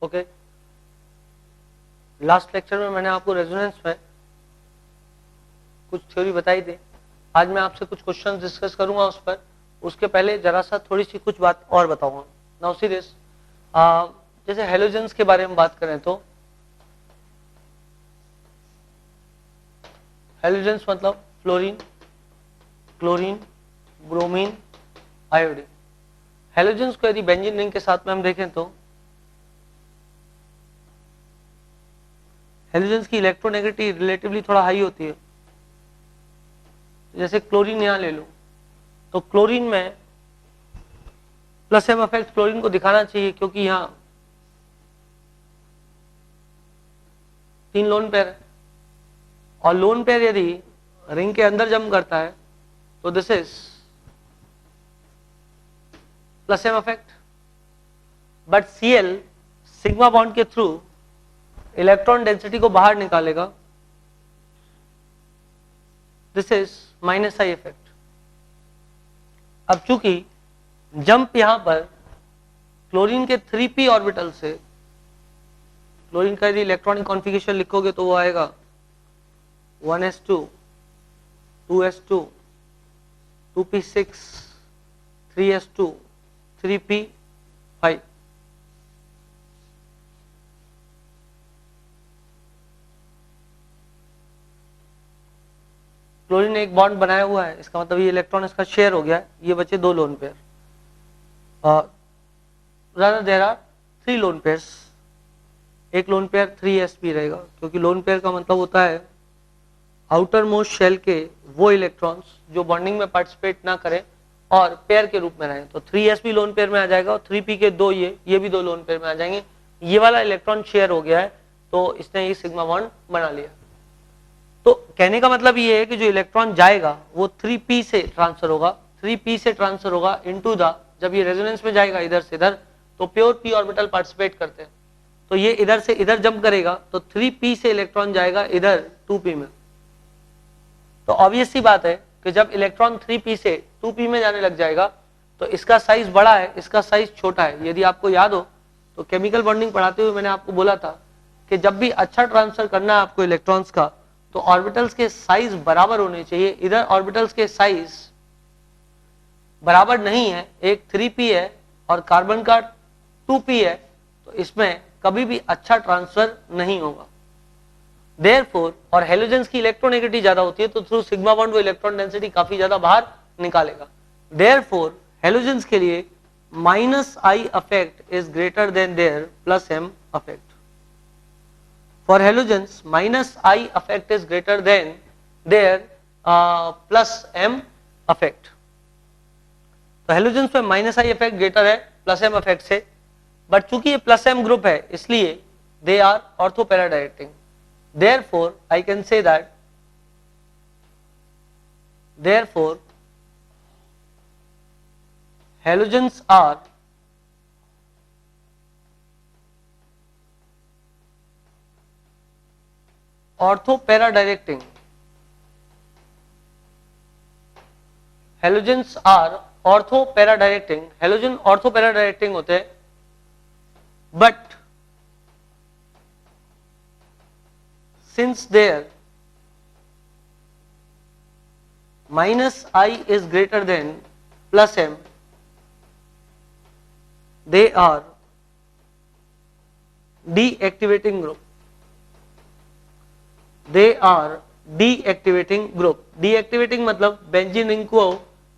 Okay, last lecture में मैंने आपको रेजोनेंस में कुछ थ्योरी बताई थी। आज मैं आपसे कुछ क्वेश्चन डिस्कस करूंगा उस पर। उसके पहले जरा सा थोड़ी सी कुछ बात और बताऊंगा। नाउ सीरियस, जैसे हेलोजेंस के बारे में बात करें तो हेलोजेंस मतलब fluorine, chlorine, bromine, iodine. Halogens को यदि बेंजीन रिंग के साथ में हम देखें तो हेलोजेंस की इलेक्ट्रोनेगेटिविटी रिलेटिवली थोड़ा हाई होती है। जैसे क्लोरीन यहां ले लो तो क्लोरीन में प्लस एम इफेक्ट क्लोरीन को दिखाना चाहिए, क्योंकि यहां 3 लोन पेयर है और लोन पेयर यदि रिंग के अंदर जम करता है तो this is plus M effect. But Cl sigma bond के थ्रू इलेक्ट्रॉन डेंसिटी को बाहर निकालेगा, this is minus I effect. अब चूंकि जंप यहां पर क्लोरीन के 3p ऑर्बिटल से, क्लोरीन का यदि इलेक्ट्रॉनिक कॉन्फ़िगरेशन लिखोगे तो वो आएगा 1s2, 2s2, 2p6, 3s2, 3p5। Chlorine ने एक बॉन्ड बनाया हुआ है, इसका मतलब ये इलेक्ट्रॉन इसका शेयर हो गया, ये बचे 2 lone pair. Rather there are 3 lone pairs. एक लोन पेयर 3sp रहेगा, क्योंकि लोन पेयर का मतलब होता है आउटर मोस्ट शेल के वो इलेक्ट्रॉन्स जो बॉन्डिंग में पार्टिसिपेट ना करें और पेयर के रूप में रहें। तो 3sp लोन पेयर में आ जाएगा और 3p के 2 ये भी 2 लोन पेयर में आ जाएंगे। ये वाला इलेक्ट्रॉन शेयर हो गया है तो इसने ये सिग्मा बॉन्ड बना लिया। तो कहने का मतलब ये है कि जो इलेक्ट्रॉन जाएगा वो 3p से ट्रांसफर होगा, 3p से ट्रांसफर होगा इनटू द, जब ये रेजोनेंस में जाएगा इधर से इधर तो प्योर p ऑर्बिटल पार्टिसिपेट करते हैं, तो ये इधर से इधर जंप करेगा तो 3p से इलेक्ट्रॉन जाएगा इधर 2p में। तो ऑब्वियस सी बात है कि जब इलेक्ट्रॉन 3p से 2p में जाने लग जाएगा तो इसका साइज बड़ा है, इसका साइज छोटा है। यदि आपको याद हो तो केमिकल बॉन्डिंग पढ़ाते हुए मैंने आपको बोला था कि जब भी अच्छा ट्रांसफर करना है आपको इलेक्ट्रॉन्स का तो ऑर्बिटल्स के साइज बराबर होने चाहिए। इधर ऑर्बिटल्स के साइज बराबर नहीं है, एक 3p है और कार्बन का 2p है, तो इसमें कभी भी अच्छा ट्रांसफर नहीं होगा। देयरफॉर, और हेलोजेंस की इलेक्ट्रोनेगेटिविटी ज्यादा होती है तो थ्रू सिग्मा बॉन्ड वो इलेक्ट्रॉन डेंसिटी काफी ज्यादा बाहर निकालेगा। देयरफॉर हेलोजेंस के लिए minus I effect is greater than their plus M effect. For halogens, minus I effect is greater than their plus M effect. तो हेलोजेंस में माइनस आई इफेक्ट ग्रेटर है plus M effect से, but चूंकि ये plus M group है इसलिए they are ortho para directing. Therefore I can say that, therefore halogens are ortho para directing. Halogens are ortho para directing. Halogen ortho para directing होते हैं, but since their minus I is greater than plus M, they are deactivating group. They are deactivating group. Deactivating मतलब benzene ring को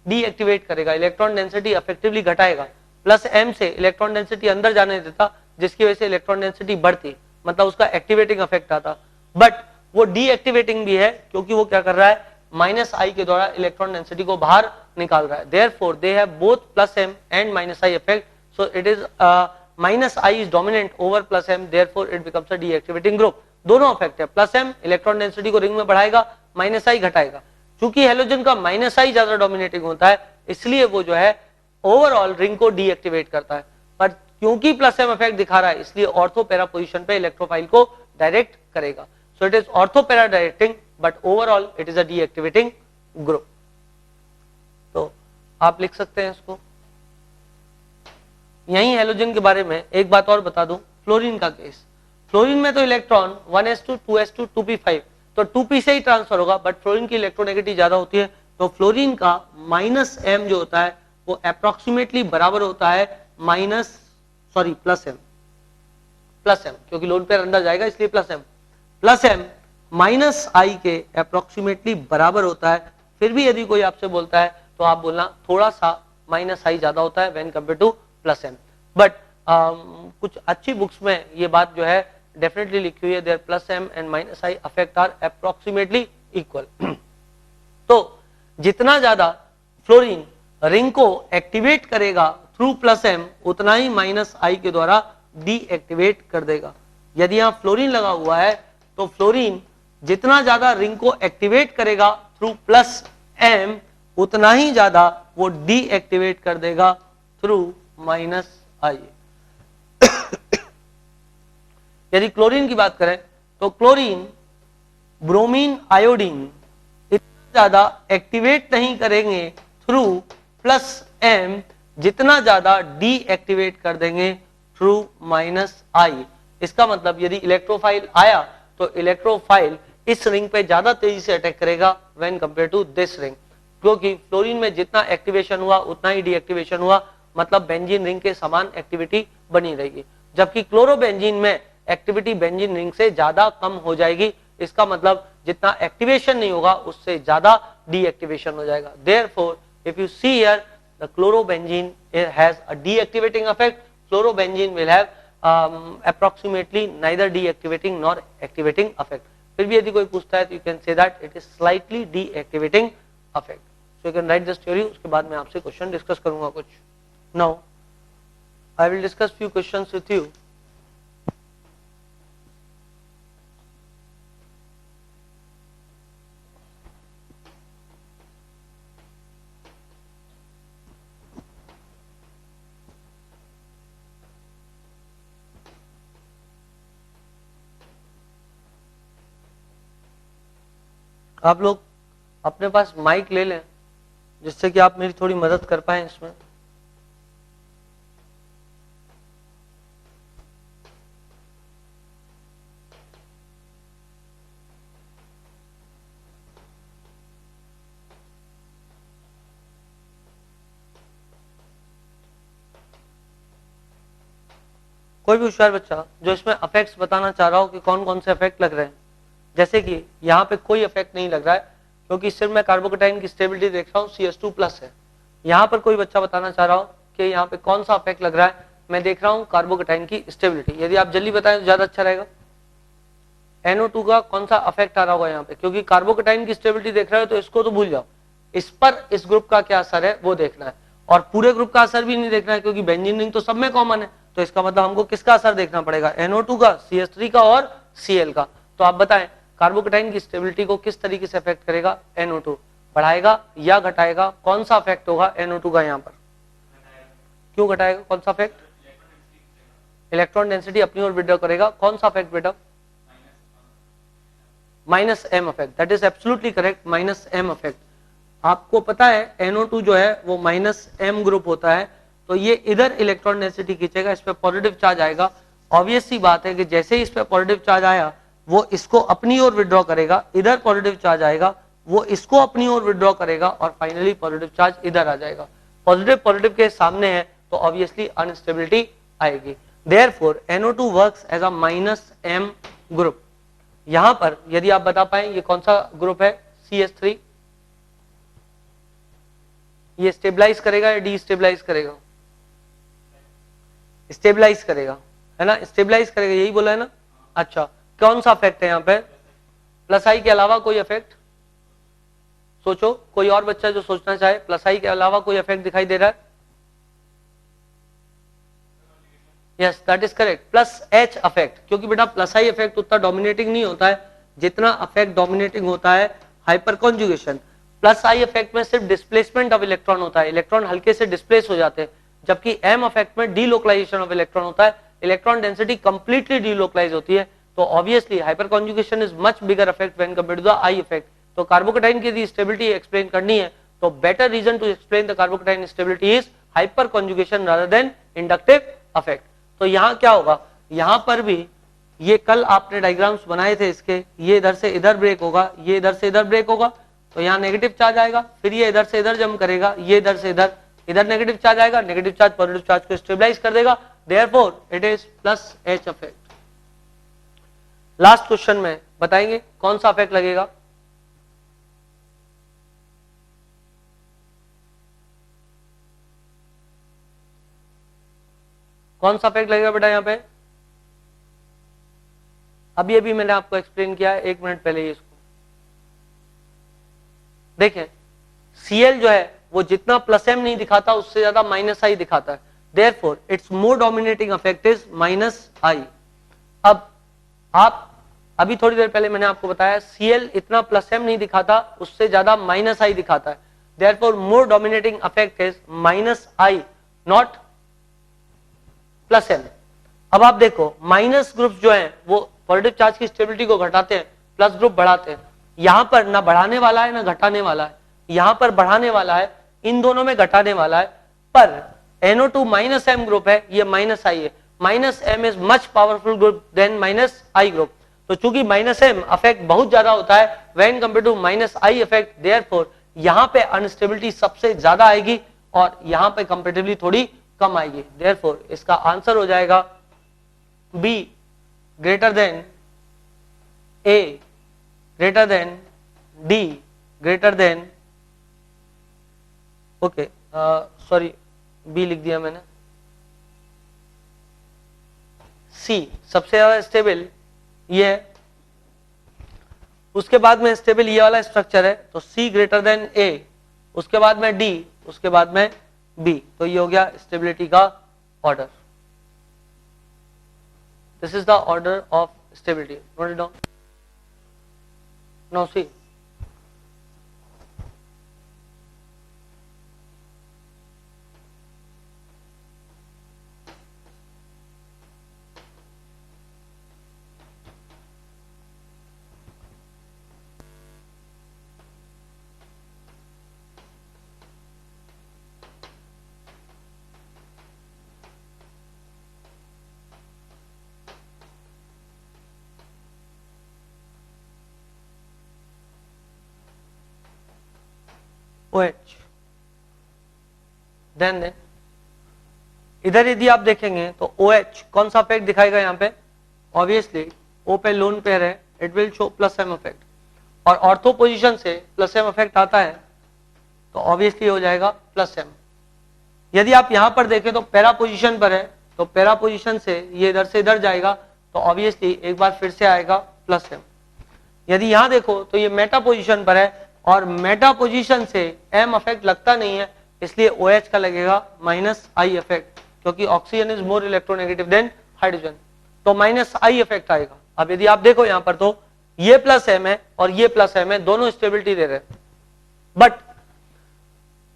deactivate करेगा, electron density effectively घटाएगा। Plus M से electron density अंदर जाने देता, जिसकी वजह से इलेक्ट्रॉन डेंसिटी बढ़ती, मतलब उसका एक्टिवेटिंग इफेक्ट आता। बट वो डीएक्टिवेटिंग भी है क्योंकि वो क्या कर रहा है, माइनस आई के द्वारा इलेक्ट्रॉन डेंसिटी को बाहर निकाल रहा है। Therefore they have both plus M and minus I effect, so it is minus I is dominant over plus M, therefore it becomes a deactivating group. दोनों इफेक्ट है, प्लस एम इलेक्ट्रॉन डेंसिटी को ring में बढ़ाएगा, minus आई घटाएगा। चूंकि halogen का minus आई ज्यादा dominating होता है इसलिए वो जो है ओवरऑल रिंग को डीएक्टिवेट करता है, पर क्योंकि प्लस एम इफेक्ट दिखा रहा है इसलिए ऑर्थो पैरा पोजीशन पे इलेक्ट्रोफाइल को डायरेक्ट करेगा। सो it is ortho para directing but overall it is a deactivating group. तो आप लिख सकते हैं इसको। यही हेलोजन के बारे में एक बात और बता दूं फ्लोरीन का केस, फ्लोरीन में तो इलेक्ट्रॉन 1s2 2s2 2p5 तो 2p से ही ट्रांसफर होगा, बट फ्लोरीन की इलेक्ट्रोनेगेटिविटी ज्यादा होती है, तो फ्लोरीन का -m जो होता है वो अप्रोक्सीमेटली बराबर होता है प्लस m, क्योंकि लोन पेयर अंदर जाएगा इसलिए प्लस m माइनस आई के अप्रोक्सीमेटली बराबर होता है। फिर भी यदि कोई आपसे बोलता है तो आप बोलना थोड़ा सा माइनस आई ज्यादा होता है when compare two plus m, but कुछ अच्छी बुक्स में ये बात जो है डेफिनेटली लिखी हुई है, their plus m and minus I effect are approximately equal. तो जितना ज्यादा फ्लोरीन रिंग को एक्टिवेट करेगा थ्रू प्लस m उतना ही माइनस आई के द्वारा डीएक्टिवेट कर देगा। यदि यहाँ फ्लोरीन लगा हुआ है तो फ्लोरीन जितना ज्यादा रिंग को एक्टिवेट करेगा थ्रू प्लस m उतना ही ज्यादा वो डीएक्टिवेट कर देगा थ्रू माइनस आई। यदि क्लोरीन की बात करें तो क्लोरीन ब्रोमीन आयोडीन इतना ज्यादा एक्टिवेट नहीं करेंगे थ्रू प्लस m जितना ज्यादा डीएक्टिवेट कर देंगे थ्रू माइनस आई। इसका मतलब यदि इलेक्ट्रोफाइल आया तो इलेक्ट्रोफाइल इस रिंग पे ज्यादा तेजी से अटैक करेगा when compare to this ring, क्योंकि फ्लोरीन में जितना एक्टिवेशन हुआ उतना ही डीएक्टिवेशन हुआ, मतलब बेंजीन रिंग के समान एक्टिविटी बनी रहेगी, जबकि क्लोरोबेंजीन में एक्टिविटी बेंजीन रिंग से ज्यादा कम हो जाएगी। इसका मतलब जितना एक्टिवेशन नहीं होगा उससे ज्यादा डीएक्टिवेशन हो जाएगा। Therefore if you see here the chlorobenzene has a deactivating effect, chlorobenzene will have approximately neither deactivating nor activating effect। फिर भी यदि कोई पूछता है तो you can say that it is slightly deactivating effect। So you can write this theory, उसके बाद मैं आपसे क्वेश्चन डिस्कस करूंगा कुछ। Now I will discuss few questions with you। आप लोग अपने पास माइक ले लें जिससे कि आप मेरी थोड़ी मदद कर पाएं इसमें। कोई भी होशियार बच्चा जो इसमें इफेक्ट्स बताना चाह रहा हो कि कौन कौन से इफेक्ट लग रहे हैं, जैसे कि यहाँ पे कोई इफेक्ट नहीं लग रहा है क्योंकि सिर्फ मैं कार्बोकेटाइन की स्टेबिलिटी देख रहा हूँ, CS2 प्लस है। यहाँ पर कोई बच्चा बताना चाह रहा हो कि यहाँ पे कौन सा इफेक्ट लग रहा है, मैं देख रहा हूँ कार्बोकेटाइन की स्टेबिलिटी। यदि आप जल्दी बताएं तो ज्यादा अच्छा रहेगा। NO2 का कौन सा इफेक्ट आ रहा होगा यहाँ पे, क्योंकि कार्बोकेटाइन की स्टेबिलिटी देख रहे हो तो इसको तो भूल जाओ, इस पर इस ग्रुप का क्या असर है वो देखना है, और पूरे ग्रुप का असर भी नहीं देखना है क्योंकि बेंजीन रिंग तो सब में कॉमन है। तो इसका मतलब हमको किसका असर देखना पड़ेगा, NO2 का, CS3 का और Cl का। तो आप बताएं कार्बोकेटाइन की स्टेबिलिटी को किस तरीके से अफेक्ट करेगा, NO2 बढ़ाएगा या घटाएगा, कौन सा अफेक्ट होगा NO2 का यहाँ पर, क्यों घटाएगा, कौन सा अफेक्ट, इलेक्ट्रॉन डेंसिटी अपनी ओर विड्रॉ करेगा, कौन सा अफेक्ट बेटा, minus M effect, that is absolutely correct, minus M effect. आपको पता है NO2 जो है वो माइनस एम ग्रुप होता है, तो ये इधर इलेक्ट्रॉन डेंसिटी खींचेगा, इस पे पॉजिटिव चार्ज आएगा। ऑब्वियस सी बात है कि जैसे ही इस पे पॉजिटिव चार्ज आया वो इसको अपनी ओर विड्रॉ करेगा, इधर पॉजिटिव चार्ज आएगा वो इसको अपनी ओर विड्रॉ करेगा और फाइनली पॉजिटिव चार्ज इधर आ जाएगा। पॉजिटिव पॉजिटिव के सामने है तो ऑब्वियसली अनस्टेबिलिटी आएगी। Therefore NO2 works as a minus M group. यहां पर यदि आप बता पाए ये कौन सा ग्रुप है, CS3, ये स्टेबलाइज करेगा या डीस्टेबलाइज करेगा, स्टेबलाइज करेगा है ना, स्टेबलाइज करेगा, यही बोला है ना। अच्छा कौन सा इफेक्ट है यहाँ पे, प्लस आई के अलावा कोई इफेक्ट, सोचो कोई और बच्चा जो सोचना चाहे, प्लस आई के अलावा कोई इफेक्ट दिखाई दे रहा है, yes that is correct, plus H effect, क्योंकि बेटा प्लस आई इफेक्ट उतना डोमिनेटिंग नहीं होता है जितना इफेक्ट डोमिनेटिंग होता है hyper conjugation. Plus I effect में सिर्फ डिस्प्लेसमेंट ऑफ इलेक्ट्रॉन होता है, इलेक्ट्रॉन हल्के से डिस्प्लेस हो जाते हैं, जबकि एम इफेक्ट में डीलोकलाइजेशन ऑफ इलेक्ट्रॉन होता है, इलेक्ट्रॉन डेंसिटी कंप्लीटली डीलोकलाइज होती है। तो obviously hyperconjugation is much bigger effect when compared to the I effect. तो कार्बोकेटाइन की यदि स्टेबिलिटी एक्सप्लेन करनी है तो better reason to explain the carbocation stability is hyperconjugation rather than inductive effect. तो यहाँ क्या होगा, यहां पर भी ये कल आपने डायग्राम्स बनाए थे इसके, ये इधर से इधर ब्रेक होगा, ये इधर से इधर ब्रेक होगा, तो यहाँ नेगेटिव चार्ज आएगा, फिर ये इधर से इधर जंप करेगा, ये इधर से इधर, इधर नेगेटिव चार्ज आएगा, नेगेटिव चार्ज पॉजिटिव चार्ज को स्टेबलाइज कर देगा, therefore it is plus H effect. Last question में बताएंगे कौन सा इफेक्ट लगेगा। कौन सा इफेक्ट लगेगा बेटा यहाँ पे? अभी अभी मैंने आपको एक्सप्लेन किया है 1 मिनट पहले ही इसको। देखें Cl जो है वो जितना प्लस एम नहीं दिखाता उससे ज्यादा माइनस आई दिखाता है, therefore its more dominating effect is minus I. अब आप अभी थोड़ी देर पहले मैंने आपको बताया Cl इतना प्लस एम नहीं दिखाता, उससे ज्यादा माइनस आई दिखाता है, therefore more dominating effect is minus I not plus M. अब आप देखो माइनस ग्रुप्स जो हैं वो पॉजिटिव चार्ज की स्टेबिलिटी को घटाते हैं, प्लस ग्रुप बढ़ाते हैं। यहां पर ना बढ़ाने वाला है ना घटाने वाला है, यहां पर बढ़ाने वाला है, इन दोनों में घटाने वाला है, पर NO2 माइनस एम ग्रुप है, ये माइनस आई है। Minus M is much powerful group than minus I group. तो चूंकि माइनस एम इफेक्ट बहुत ज्यादा होता है when compare to minus I effect, therefore यहां पे अनस्टेबिलिटी सबसे ज्यादा आएगी और यहां पे कंपेरेटिवली थोड़ी कम आएगी, देयरफॉर इसका आंसर हो जाएगा B greater than A greater than D greater than, okay sorry B लिख दिया मैंने, सी सबसे ज्यादा स्टेबल ये है, उसके बाद में स्टेबल ये वाला स्ट्रक्चर है, तो सी ग्रेटर देन ए, उसके बाद में डी, उसके बाद में बी, तो ये हो गया स्टेबिलिटी का order. This is the order of stability, note it down. Now see OH, then इधर यदि आप देखेंगे तो OH कौन सा इफेक्ट दिखाएगा यहाँ पे? ऑब्वियसली O पे लोन पेयर है, it will show plus M effect, और ऑर्थो पोजीशन से प्लस एम इफेक्ट आता है तो ऑब्वियसली हो जाएगा प्लस एम। यदि आप यहां पर देखें तो पैरा पोजीशन पर है, तो पैरा पोजीशन से ये इधर से इधर जाएगा तो ऑब्वियसली एक बार फिर से आएगा प्लस एम। यदि यहां देखो तो ये मेटा पोजीशन पर है और मेटा पोजीशन से एम इफेक्ट लगता नहीं है, इसलिए OH का लगेगा माइनस आई इफेक्ट, क्योंकि oxygen is more electronegative than hydrogen, तो माइनस आई इफेक्ट आएगा। अब यदि आप देखो यहां पर तो ये प्लस एम है और ये प्लस एम है, दोनों स्टेबिलिटी दे रहे हैं, but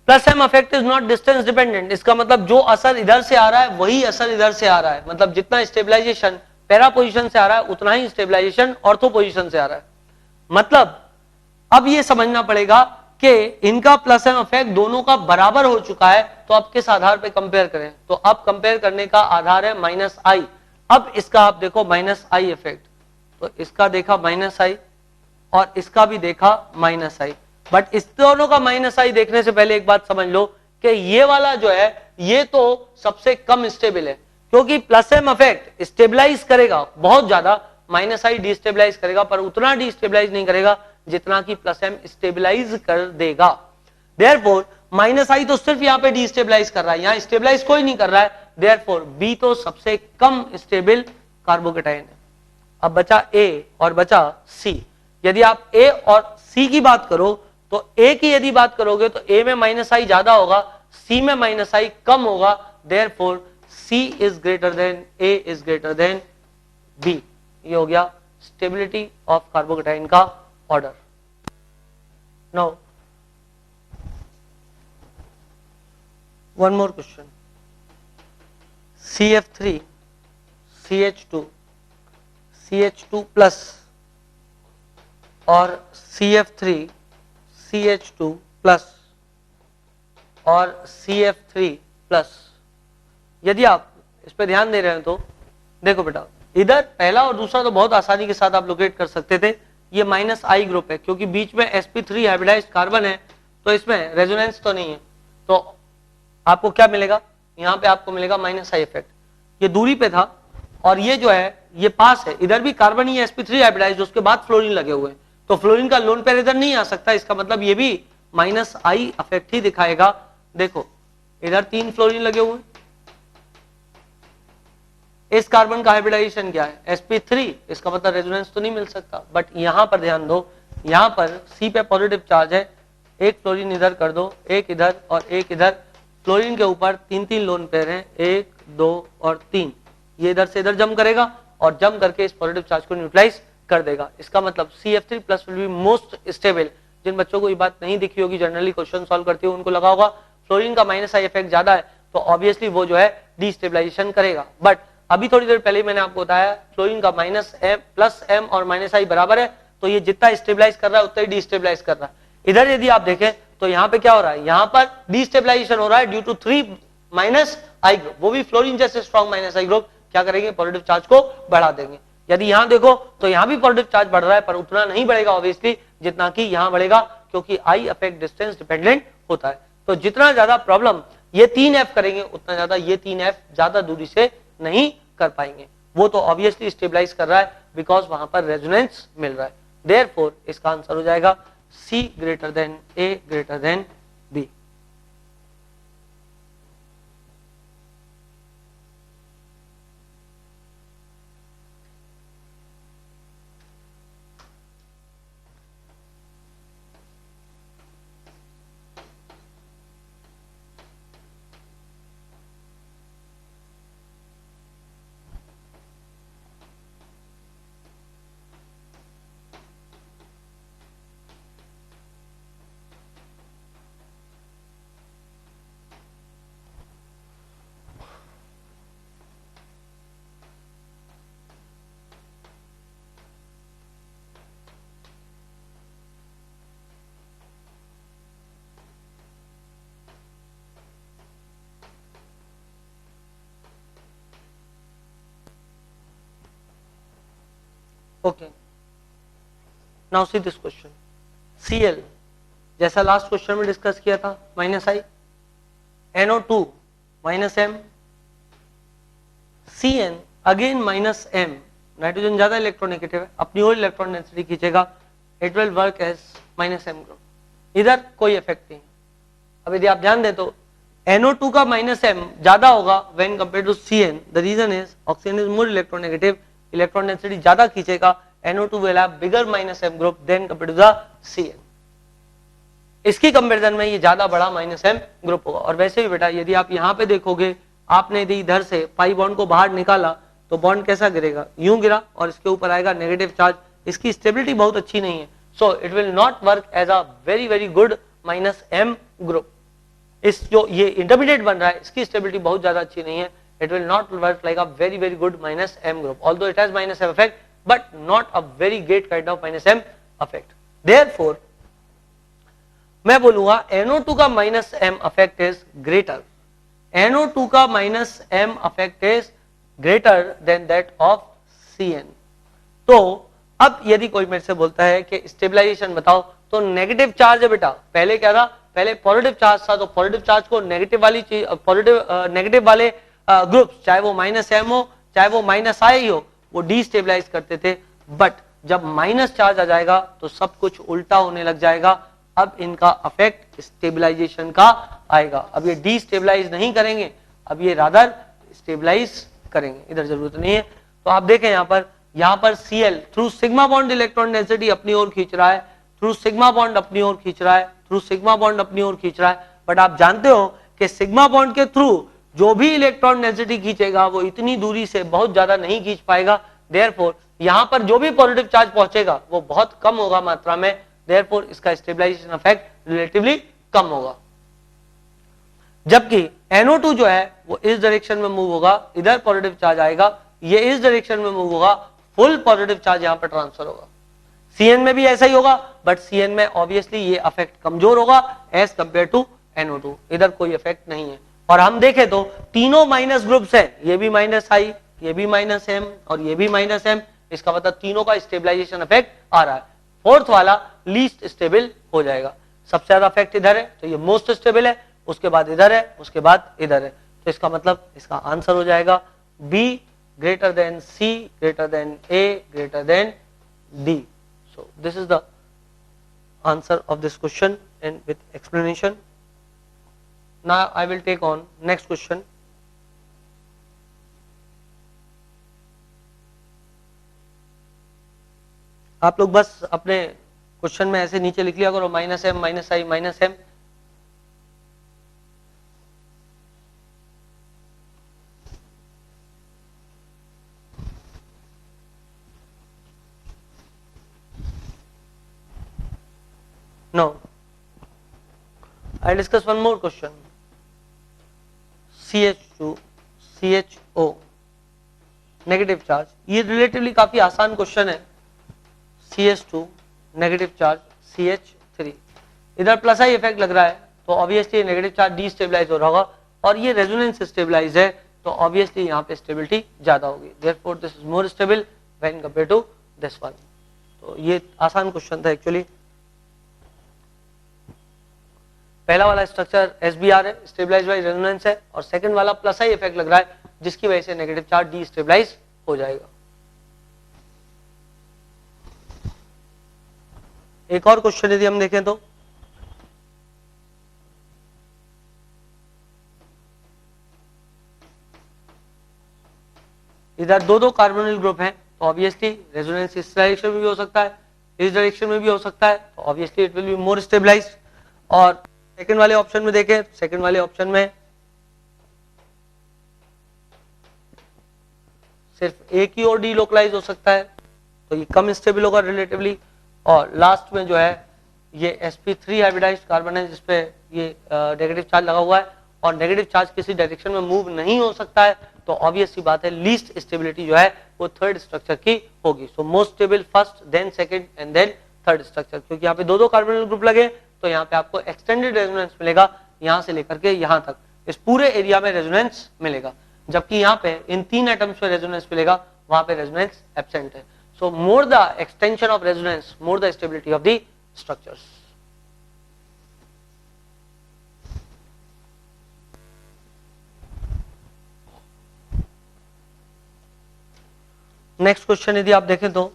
plus M effect is not distance dependent. इसका मतलब जो असर इधर से आ रहा है वही असर इधर से आ रहा है, मतलब जितना स्टेबलाइजेशन पैरा पोजीशन से आ रहा है उतना ही स्टेबलाइजेशन ऑर्थो पोजीशन से आ रहा है। मतलब अब ये समझना पड़ेगा कि इनका प्लस एम इफेक्ट दोनों का बराबर हो चुका है, तो अब किस आधार पे कंपेयर करें? तो अब कंपेयर करने का आधार है माइनस आई। अब इसका आप देखो माइनस आई इफेक्ट, तो इसका देखा माइनस आई और इसका भी देखा माइनस आई, बट इस दोनों का माइनस आई देखने से पहले एक बात समझ लो कि ये वाला जो है ये तो सबसे कम स्टेबल है, क्योंकि प्लस एम इफेक्ट स्टेबलाइज करेगा बहुत ज्यादा, माइनस आई डिस्टेबलाइज करेगा, पर उतना डिस्टेबलाइज नहीं करेगा जितना कि प्लस एम स्टेबलाइज कर देगा। देयरफॉर माइनस आई तो सिर्फ यहाँ पे डिस्टेबलाइज कर रहा है, यहाँ स्टेबलाइज कोई नहीं कर रहा है, देयरफॉर बी तो सबसे कम स्टेबल कार्बोकेटाइन है। अब बचा ए और बचा सी। यदि आप ए और सी की बात करो तो ए की यदि बात करोगे तो ए में माइनस आई ज्यादा होगा, सी में माइनस आई कम होगा, therefore C is greater than A is greater than B. ये हो गया स्टेबिलिटी ऑफ कार्बोकेटाइन का order. Now one more question, CF3 CH2 CH2 plus और CF3 CH2 प्लस और CF3 प्लस। यदि आप इस पे ध्यान दे रहे हैं तो देखो बेटा, इधर पहला और दूसरा तो बहुत आसानी के साथ आप लोकेट कर सकते थे। ये माइनस आई ग्रुप है क्योंकि बीच में sp3 हाइब्रिडाइज्ड कार्बन है, तो इसमें रेजोनेंस तो नहीं है, तो आपको क्या मिलेगा, यहाँ पे आपको मिलेगा माइनस आई इफेक्ट। ये दूरी पे था और ये जो है ये पास है, इधर भी कार्बन ही sp3 हाइब्रिडाइज्ड, उसके बाद फ्लोरीन लगे हुए हैं, तो फ्लोरीन का लोन पेयर इधर नहीं आ सकता, इसका मतलब ये भी माइनस आई इफेक्ट ही दिखाएगा। देखो इधर 3 फ्लोरीन लगे हुए हैं, इस कार्बन का हाइब्रिडाइजेशन क्या है sp3, इसका मतलब रेजोनेंस तो नहीं मिल सकता। बट यहां पर ध्यान दो, यहां पर C पे पॉजिटिव चार्ज है, एक फ्लोरीन इधर कर दो, एक इधर और एक इधर, फ्लोरीन के ऊपर 3-3 लोन पेयर हैं, 1 2 और 3, ये इधर से इधर जम करेगा और जम करके इस पॉजिटिव चार्ज को न्यूट्रलाइज कर देगा। इसका मतलब CF3+ will be most stable. जिन बच्चों को ये बात नहीं दिखी होगी, जनरली क्वेश्चन सॉल्व करते हो, उनको लगा होगा फ्लोरीन का माइनस आई इफेक्ट ज्यादा है तो ऑब्वियसली वो जो है डिस्टेबलाइजेशन करेगा। बट अभी थोड़ी देर पहले मैंने आपको बताया फ्लोरीन का माइनस एम प्लस एम और माइनस आई बराबर है, तो ये जितना स्टेबलाइज कर रहा है उतना ही डिस्टेबलाइज कर रहा है। इधर यदि आप देखें तो यहाँ पे क्या हो रहा है, यहाँ पर डिस्टेबलाइजेशन हो रहा है due to 3 minus I group, वो भी फ्लोरीन जैसे स्ट्रॉन्ग माइनस आई ग्रुप क्या करेंगे, पॉजिटिव चार्ज को बढ़ा देंगे। यदि यहाँ देखो तो यहाँ भी पॉजिटिव चार्ज बढ़ रहा है, पर उतना नहीं बढ़ेगा ऑब्वियसली जितना कि यहाँ बढ़ेगा, क्योंकि आई अफेक्ट डिस्टेंस डिपेंडेंट होता है। तो जितना ज्यादा प्रॉब्लम ये 3F करेंगे उतना ज्यादा ये 3F ज्यादा दूरी से नहीं कर पाएंगे। वो तो ऑब्वियसली स्टेबलाइज कर रहा है बिकॉज वहां पर रेजोनेंस मिल रहा है। देयरफॉर इसका आंसर हो जाएगा C greater than A greater than B। Okay, now see this question. Cl जैसा लास्ट क्वेश्चन में डिस्कस किया था minus I, NO2 minus M, Cn again minus M, nitrogen ज्यादा इलेक्ट्रोनेगेटिव है, अपनी और इलेक्ट्रॉन डेंसिटी खींचेगा, it will work as minus M group, इधर कोई इफेक्ट नहीं। अब यदि आप ध्यान दें तो NO2 का माइनस एम ज्यादा होगा when compare to Cn, the reason is oxygen is more electronegative, electron density ज्यादा खींचेगा, NO2 will have bigger minus m group then compared to the Cn। इसकी कंपैरिजन में ये ज्यादा बड़ा माइनस m ग्रुप होगा। और वैसे भी बेटा यदि आप यहाँ पे देखोगे, आपने यदि इधर से पाई बॉन्ड को बाहर निकाला तो बॉन्ड कैसा गिरेगा, यूं गिरा और इसके ऊपर आएगा नेगेटिव चार्ज, इसकी स्टेबिलिटी बहुत अच्छी नहीं है, so it will not work as a very very good minus m group. इस जो ये इंटरमीडिएट बन रहा है इसकी स्टेबिलिटी बहुत ज्यादा अच्छी नहीं है, it will not work like a very very good minus m group, although it has minus m effect but not a very great kind of minus m effect। therefore मैं बोलूंगा NO2 का minus m effect is greater, NO2 का minus m effect is greater than that of Cn। तो अब यदि कोई मेरे से बोलता है कि स्टेबलाइजेशन बताओ, तो नेगेटिव चार्ज है बेटा, पहले क्या था, पहले पॉजिटिव चार्ज था, तो पॉजिटिव चार्ज को नेगेटिव वाली चीज, पॉजिटिव नेगेटिव वाले ग्रुप्स चाहे वो माइनस एम हो चाहे वो माइनस आई हो, वो डिस्टेबलाइज करते थे। बट जब माइनस चार्ज आ जाएगा तो सब कुछ उल्टा होने लग जाएगा, अब इनका अफेक्ट स्टेबलाइजेशन का आएगा। अब ये डिस्टेबलाइज नहीं करेंगे, अब ये रादर स्टेबलाइज करेंगे, इधर जरूरत नहीं है। तो आप देखें यहाँ पर Cl through sigma bond electron density अपनी ओर खींच रहा है, थ्रू सिग्मा बॉन्ड अपनी ओर खींच रहा है, थ्रू सिग्मा बॉन्ड अपनी ओर खींच रहा है। बट आप जानते हो कि सिग्मा बॉन्ड के थ्रू जो भी इलेक्ट्रॉन डेंसिटी खींचेगा वो इतनी दूरी से बहुत ज्यादा नहीं खींच पाएगा, देयरफॉर यहां पर जो भी पॉजिटिव चार्ज पहुंचेगा वो बहुत कम होगा मात्रा में, देयरफॉर इसका स्टेबलाइजेशन इफेक्ट रिलेटिवली कम होगा। जबकि NO2 जो है वो इस डायरेक्शन में मूव होगा, इधर पॉजिटिव चार्ज आएगा, ये इस डायरेक्शन में मूव होगा, फुल पॉजिटिव चार्ज यहां पर ट्रांसफर होगा। Cn में भी ऐसा ही होगा, बट Cn में ऑब्वियसली ये इफेक्ट कमजोर होगा एज कंपेयर टू NO2, इधर कोई इफेक्ट नहीं है। और हम देखें तो तीनों माइनस ग्रुप्स हैं, ये भी माइनस आई, ये भी माइनस एम और ये भी माइनस एम, इसका मतलब तीनों का स्टेबलाइजेशन इफेक्ट आ रहा है। फोर्थ वाला लीस्ट स्टेबल हो जाएगा, सबसे ज्यादा इफेक्ट इधर है तो ये मोस्ट स्टेबल है, उसके बाद इधर है, उसके बाद इधर है, तो इसका मतलब इसका आंसर हो जाएगा B greater than C greater than A greater than D. So this is the answer of this question and with explanation. Now I will take on next question. आप लोग बस अपने क्वेश्चन में ऐसे नीचे लिख लिया करो minus M minus I minus M. Now I discuss one more question. CH2 CHO negative charge, ये रिलेटिवली काफी आसान क्वेश्चन है। CH2 नेगेटिव चार्ज CH3, इधर प्लस आई इफेक्ट लग रहा है तो ऑब्वियसली नेगेटिव चार्ज डीस्टेबलाइज हो रहा होगा और ये रेजोनेंस स्टेबलाइज है तो ऑब्वियसली यहाँ पे स्टेबिलिटी ज्यादा होगी, therefore this is more stable when compare to this one. तो ये आसान क्वेश्चन था एक्चुअली। पहला वाला स्ट्रक्चर SBR है, स्टेबलाइज बाय रेजोनेंस है, और सेकंड वाला प्लस आई इफेक्ट लग रहा है जिसकी वजह से नेगेटिव चार्ज डीस्टेबलाइज हो जाएगा। एक और क्वेश्चन यदि हम देखें तो इधर दो कार्बोनिल ग्रुप हैं तो ऑब्वियसली रेजोनेंस इस डायरेक्शन में भी हो सकता है, इस डायरेक्शन में भी हो सकता है, तो obviously it will be more stabilized. और सेकंड वाले ऑप्शन में देखें, सेकंड वाले ऑप्शन में सिर्फ एक ही और डीलोकलाइज हो सकता है तो ये कम स्टेबल होगा रिलेटिवली। और लास्ट में जो है ये sp3 हाइब्रिडाइज्ड कार्बन है जिसपे ये नेगेटिव चार्ज लगा हुआ है और नेगेटिव चार्ज किसी डायरेक्शन में मूव नहीं हो सकता है तो ऑब्वियस सी बात है लीस्ट स्टेबिलिटी जो है वो थर्ड स्ट्रक्चर की होगी। So most stable first then second and then third structure, क्योंकि यहाँ पे दो कार्बोनिल ग्रुप लगे तो यहाँ पे आपको एक्सटेंडेड रेजोनेंस मिलेगा, यहाँ से लेकर के यहाँ तक इस पूरे एरिया में रेजोनेंस मिलेगा, जबकि यहाँ पे इन तीन एटम्स पे रेजोनेंस मिलेगा, वहां पे रेजोनेंस एब्सेंट है। So more the extension of resonance more the stability of the structures. Next question यदि आप देखें तो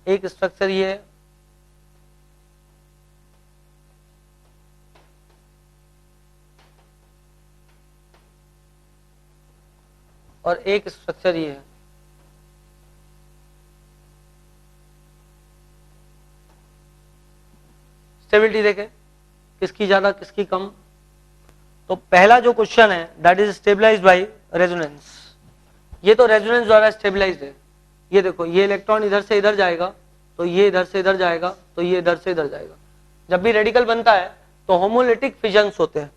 एक स्ट्रक्चर ये है, और एक स्ट्रक्चर ये है। स्टेबिलिटी देखें किसकी ज्यादा किसकी कम। तो पहला जो क्वेश्चन है that is stabilized by resonance, ये तो रेजोनेंस द्वारा स्टेबलाइज्ड है। ये देखो ये इलेक्ट्रॉन इधर से इधर जाएगा तो ये इधर से इधर जाएगा तो ये इधर से इधर जाएगा। जब भी रेडिकल बनता है तो होमोलिटिक फिजन्स होते हैं,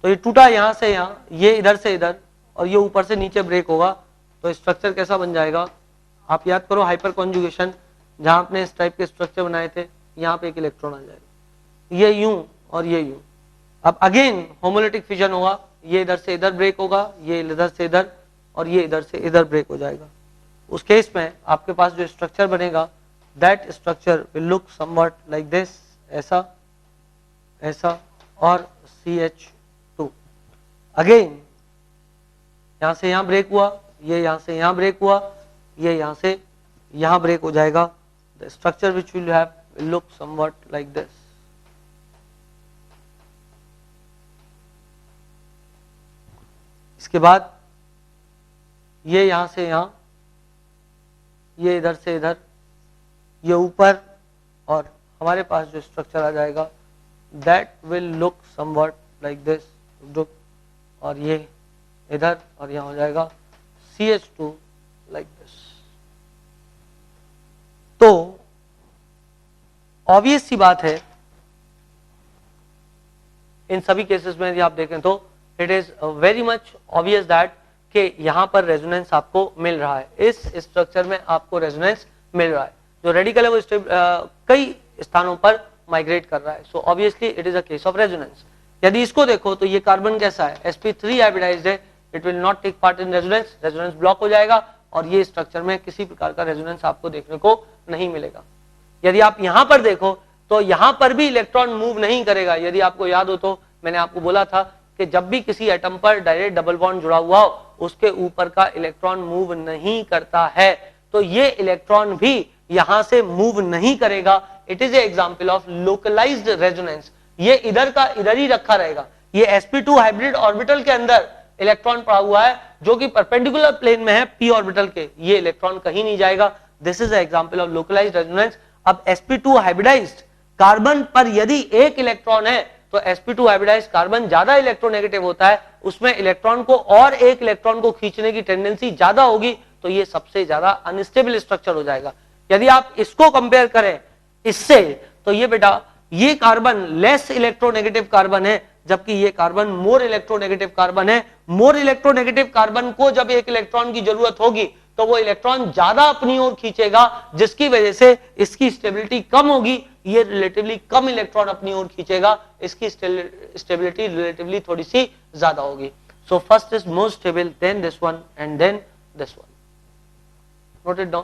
तो ये टूटा यहां से यहाँ, ये इधर से इधर और ये ऊपर से नीचे ब्रेक होगा तो स्ट्रक्चर कैसा बन जाएगा। आप याद करो हाइपर कॉन्जुगेशन, जहां आपने इस टाइप के स्ट्रक्चर बनाए थे, यहाँ पे एक इलेक्ट्रॉन आ जाएगा, ये यूं और ये यूं। अब अगेन होमोलिटिक फिजन होगा, ये इधर से इधर ब्रेक होगा, ये इधर से इधर और ये इधर से इधर ब्रेक हो जाएगा। उस केस में आपके पास जो स्ट्रक्चर बनेगा that structure will look somewhat like this, ऐसा ऐसा और CH2। अगेन यहां से यहां ब्रेक हुआ, ये यहां से यहां ब्रेक हुआ, ये यहां से यहां ब्रेक हो जाएगा। The structure which will have will look somewhat like this. इसके बाद ये यहां से यहां, ये इधर से इधर, ये ऊपर, और हमारे पास जो स्ट्रक्चर आ जाएगा that will look somewhat like this, और ये इधर और यहां हो जाएगा CH2 लाइक दिस। तो ऑब्वियस सी बात है इन सभी केसेस में यदि आप देखें तो it is very much obvious that कि यहां पर रेजोनेंस आपको मिल रहा है, इस स्ट्रक्चर में आपको रेजोनेंस मिल रहा है। जो रेडिकल है वो कई स्थानों पर माइग्रेट कर रहा है। So obviously it is a case of resonance. यदि इसको देखो तो ये कार्बन कैसा है, sp3 हाइब्रिडाइज्ड है, it will not take part in resonance, resonance block हो जाएगा और ये स्ट्रक्चर में किसी प्रकार का रेजोनेंस आपको देखने को नहीं मिलेगा। यदि आप यहां पर देखो तो यहां पर भी इलेक्ट्रॉन मूव नहीं करेगा। यदि आपको याद हो तो मैंने आपको बोला था कि जब भी किसी एटम पर डायरेक्ट डबल बॉन्ड जुड़ा हुआ हो उसके ऊपर का इलेक्ट्रॉन मूव नहीं करता है, तो ये इलेक्ट्रॉन भी यहां से मूव नहीं करेगा। It is a example of localized resonance. ये इधर का इधर ही रखा रहेगा। ये sp2 हाइब्रिड ऑर्बिटल के अंदर इलेक्ट्रॉन पड़ा हुआ है जो कि परपेंडिकुलर प्लेन में है p ऑर्बिटल के, ये इलेक्ट्रॉन कहीं नहीं जाएगा। This is example of localized resonance. अब sp2 हाइब्रिडाइज्ड कार्बन पर यदि एक इलेक्ट्रॉन है तो sp2 हाइब्रिडाइज्ड कार्बन ज्यादा इलेक्ट्रोनेगेटिव होता है, उसमें इलेक्ट्रॉन को और एक इलेक्ट्रॉन को खींचने की टेंडेंसी ज्यादा होगी, तो ये सबसे ज्यादा अनस्टेबल स्ट्रक्चर हो जाएगा। यदि आप इसको कंपेयर करें इससे तो ये बेटा ये कार्बन लेस इलेक्ट्रोनेगेटिव कार्बन है, जबकि ये कार्बन मोर इलेक्ट्रोनेगेटिव कार्बन है। मोर इलेक्ट्रोनेगेटिव कार्बन को जब एक इलेक्ट्रॉन की जरूरत होगी तो वो इलेक्ट्रॉन ज्यादा अपनी ओर खींचेगा, जिसकी वजह से इसकी स्टेबिलिटी कम होगी। ये रिलेटिवली कम इलेक्ट्रॉन अपनी ओर खींचेगा, इसकी स्टेबिलिटी रिलेटिवली थोड़ी सी ज्यादा होगी। So first is more stable, then this one and then this one. Note it down.